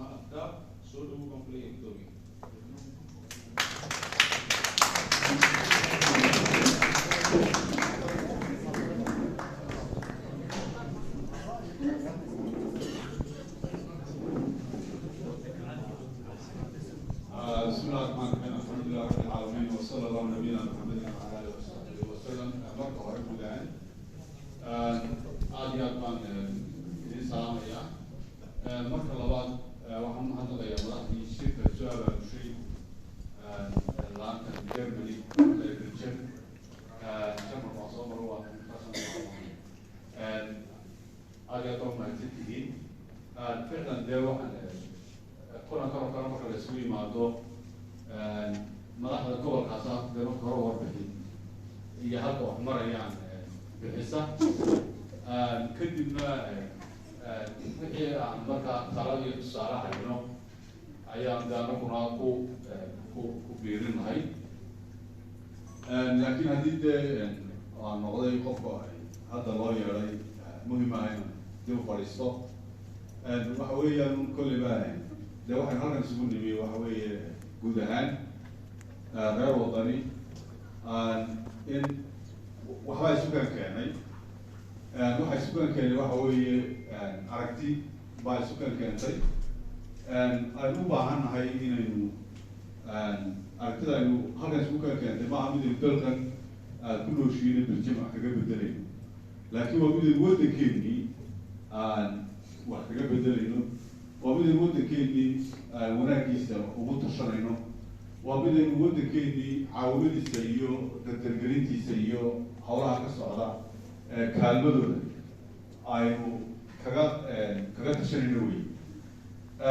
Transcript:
Ismail Aftab, soo dhawow baan ku leeyahay gudoomiye. بسم الله الرحمن الرحيم الحمد لله رب العالمين وصلى الله على نبينا محمد وعلى اله وصحبه وسلم. marka hore guud ahaan aad iyo aad baan idin salaamayaa. marka labaad waxaan u mahadnaqayaa madaxdii shirka soo abaabushay laanta Germany Agriculture jamar waa soo maro waa aad iyo aad baan mahadsan tihiin. ficlan dee waxaan kulan karo kale marka la isugu yimaado madaxda gobolkaasa dee marka hore warbixin iyo halka wax marayaan bixisa kadibna wixii aan markaa talada iyo tusaale hayno ayaan dee anaguna ku biirinahay. laakiin haddii dee aan noqday qofka hadda loo yeeday muhim ah in dib u fadhiisto waxa weeyaan kolleyba de waxaan halkan isugu nimi waxa weeye guud ahaan reer wadani in waxbaa isugan keenay. waxa isugan keenay waxa weeye aragti baa isugan keentay. aynu u baahan nahay inaynu aragtida aynu halkan isugan keentay maaha midaynu dalkan ku nooshiina berjima kaga bedelayno, laakiin waa midaynu waddankeennii wax kaga bedelayno, waa midaynu waddankeennii wanaagiisa ugu tashanayno, waa midaynu waddankeennii caawimadiisa iyo dardargelintiisa iyo howlaha ka socda kaalmadooda aynu kaga tashanayno wey.